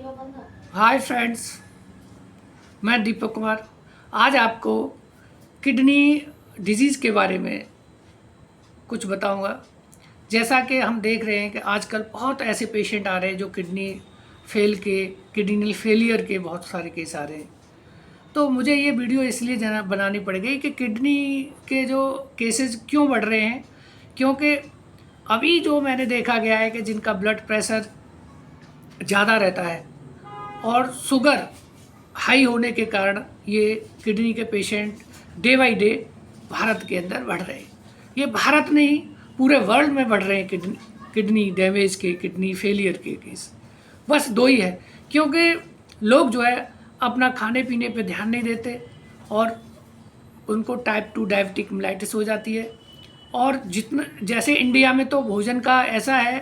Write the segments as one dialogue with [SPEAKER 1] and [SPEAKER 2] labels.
[SPEAKER 1] Hi friends, मैं दीपक कुमार आज आपको किडनी डिजीज़ के बारे में कुछ बताऊंगा। जैसा कि हम देख रहे हैं कि आजकल बहुत ऐसे पेशेंट आ रहे हैं जो किडनी फेलियर के बहुत सारे केस आ रहे हैं। तो मुझे ये वीडियो इसलिए बनानी पड़ गई कि किडनी के जो केसेस क्यों बढ़ रहे हैं, क्योंकि अभी जो मैंने देखा गया है कि जिनका ब्लड प्रेशर ज़्यादा रहता है और शुगर हाई होने के कारण ये किडनी के patient day by day Bharat के अंदर बढ़ रहे हैं। ये भारत नहीं, पूरे वर्ल्ड में बढ़ रहे हैं किडनी डैमेज के, किडनी फेलियर के केस। बस दो ही है, क्योंकि लोग जो है अपना खाने पीने पे ध्यान नहीं देते और उनको टाइप 2 डायबिटिक मेलाइटिस हो जाती है। और जितना जैसे इंडिया में तो भोजन का ऐसा है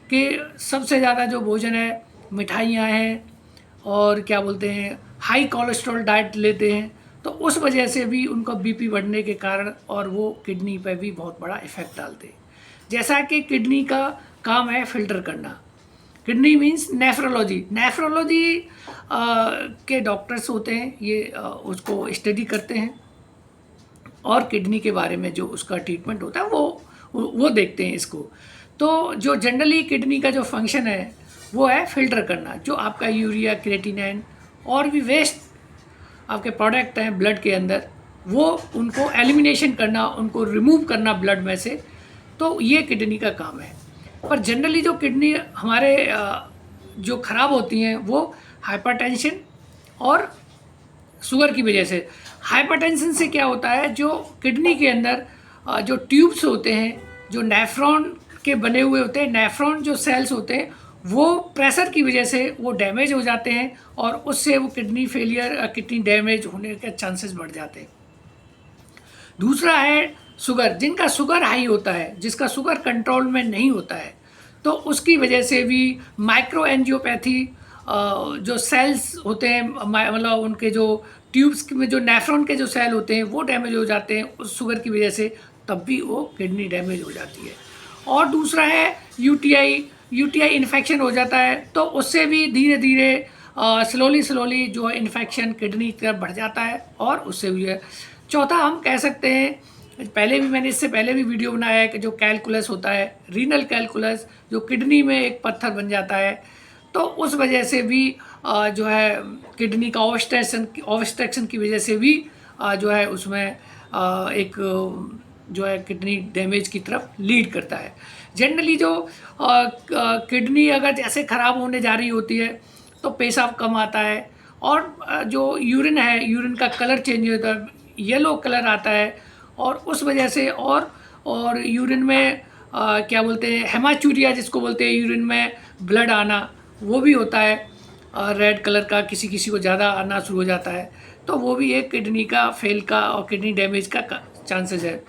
[SPEAKER 1] कि सबसे ज़्यादा जो भोजन है मिठाइयाँ हैं और क्या बोलते हैं हाई कोलेस्ट्रॉल डाइट लेते हैं, तो उस वजह से भी उनका बीपी बढ़ने के कारण और वो किडनी पर भी बहुत बड़ा इफ़ेक्ट डालते हैं। जैसा कि किडनी का काम है फिल्टर करना। किडनी मीन्स नेफ्रोलॉजी के डॉक्टर्स होते हैं, ये उसको स्टडी करते हैं और किडनी के बारे में जो उसका ट्रीटमेंट होता है वो देखते हैं इसको। तो जो जनरली किडनी का जो फंक्शन है वो है फिल्टर करना, जो आपका यूरिया, क्रिएटिनिन और भी वेस्ट आपके प्रोडक्ट हैं ब्लड के अंदर, वो उनको एलिमिनेशन करना, उनको रिमूव करना ब्लड में से। तो ये किडनी का काम है। पर जनरली जो किडनी हमारे जो ख़राब होती हैं वो हाइपरटेंशन और शुगर की वजह से। हाइपरटेंशन से क्या होता है, जो किडनी के अंदर जो ट्यूब्स होते हैं, जो नेफ्रॉन के बने हुए होते हैं, नेफ्रॉन जो सेल्स होते हैं वो प्रेशर की वजह से वो डैमेज हो जाते हैं और उससे वो किडनी फेलियर, किडनी डैमेज होने के चांसेस बढ़ जाते हैं। दूसरा है शुगर। जिनका शुगर हाई होता है, जिसका शुगर कंट्रोल में नहीं होता है, तो उसकी वजह से भी माइक्रो एंजियोपैथी, जो सेल्स होते हैं, मतलब उनके जो ट्यूब्स में जो नेफ्रॉन के जो सेल होते हैं वो डैमेज हो जाते हैं उस शुगर की वजह से, तब भी वो किडनी डैमेज हो जाती है। और दूसरा है यूटीआई इन्फेक्शन हो जाता है, तो उससे भी धीरे धीरे स्लोली जो इन्फेक्शन किडनी की तरफ बढ़ जाता है और उससे भी है। चौथा हम कह सकते हैं, मैंने इससे पहले भी वीडियो बनाया है कि जो कैलकुलस होता है, रीनल कैलकुलस, जो किडनी में एक पत्थर बन जाता है, तो उस वजह से भी जो है किडनी का ऑब्स्ट्रक्शन की वजह से भी जो है उसमें एक जो है किडनी डैमेज की तरफ लीड करता है। जनरली जो किडनी अगर जैसे ख़राब होने जा रही होती है तो पेशाब कम आता है और जो यूरिन है, यूरिन का कलर चेंज होता है, येलो कलर आता है और उस वजह से और यूरिन में क्या बोलते हैं हेमाचूरिया जिसको बोलते हैं, यूरिन में ब्लड आना वो भी होता है रेड कलर का, किसी किसी को ज़्यादा आना शुरू हो जाता है, तो वो भी एक किडनी का फेल का और किडनी डैमेज का चांसेस है।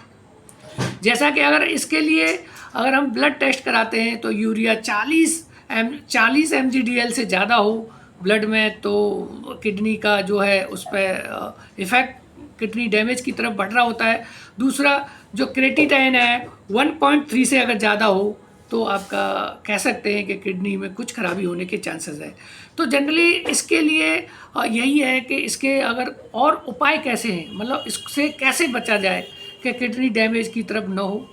[SPEAKER 1] जैसा कि अगर इसके लिए अगर हम ब्लड टेस्ट कराते हैं तो यूरिया 40 mg/dl से ज़्यादा हो ब्लड में, तो किडनी का जो है उस पर इफ़ेक्ट किडनी डैमेज की तरफ बढ़ रहा होता है। दूसरा जो क्रिएटिनिन है 1.3 से अगर ज़्यादा हो तो आपका कह सकते हैं कि किडनी में कुछ खराबी होने के चांसेस है। तो जनरली इसके लिए यही है कि इसके अगर और उपाय कैसे हैं, मतलब इससे कैसे बचा जाए कि किडनी डैमेज की तरफ न हो।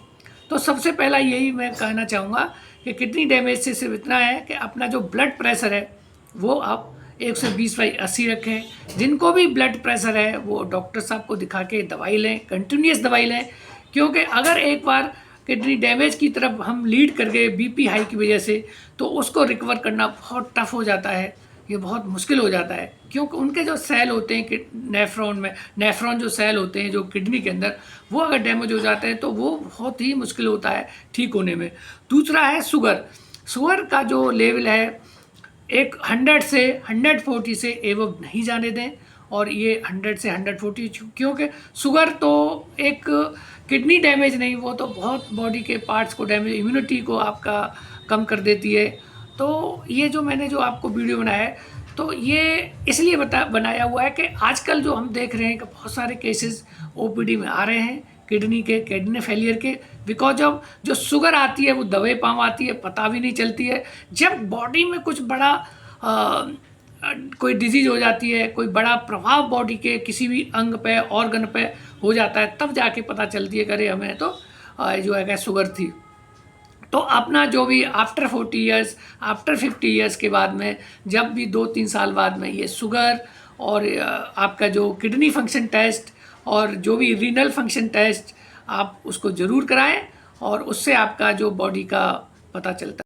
[SPEAKER 1] तो सबसे पहला यही मैं कहना चाहूँगा कि किडनी डैमेज से सिर्फ इतना है कि अपना जो ब्लड प्रेशर है वो आप 120/80 रखें। जिनको भी ब्लड प्रेशर है वो डॉक्टर साहब को दिखा के दवाई लें, कंटिन्यूस दवाई लें, क्योंकि अगर एक बार किडनी डैमेज की तरफ हम लीड कर गए बीपी हाई की वजह से, तो उसको रिकवर करना बहुत टफ हो जाता है, ये बहुत मुश्किल हो जाता है, क्योंकि उनके जो सेल होते हैं कि नेफ्रॉन जो सेल होते हैं जो किडनी के अंदर, वो अगर डैमेज हो जाते हैं तो वो बहुत ही मुश्किल होता है ठीक होने में। दूसरा है शुगर का जो लेवल है एक 100 से 140 से एवं नहीं जाने दें, और ये 100 से 140, क्योंकि शुगर तो एक किडनी डैमेज नहीं, वो तो बहुत बॉडी के पार्ट्स को डैमेज, इम्यूनिटी को आपका कम कर देती है। तो ये जो मैंने जो आपको वीडियो बनाया है तो ये इसलिए बनाया हुआ है कि आजकल जो हम देख रहे हैं कि बहुत सारे केसेस ओपीडी में आ रहे हैं किडनी फेलियर के, बिकॉज ऑफ जो शुगर आती है वो दबे पाँव आती है, पता भी नहीं चलती है। जब बॉडी में कुछ बड़ा कोई डिजीज़ हो जाती है, कोई बड़ा प्रभाव बॉडी के किसी भी अंग पे, ऑर्गन पे हो जाता है, तब जाके पता चलती है कि अरे हमें तो जो है शुगर थी। तो अपना जो भी आफ्टर 40 ईयर्स, आफ्टर 50 ईयर्स के बाद में, जब भी 2-3 साल बाद में ये शुगर और आपका जो किडनी फंक्शन टेस्ट और जो भी रीनल फंक्शन टेस्ट, आप उसको ज़रूर कराएं और उससे आपका जो बॉडी का पता चलता है।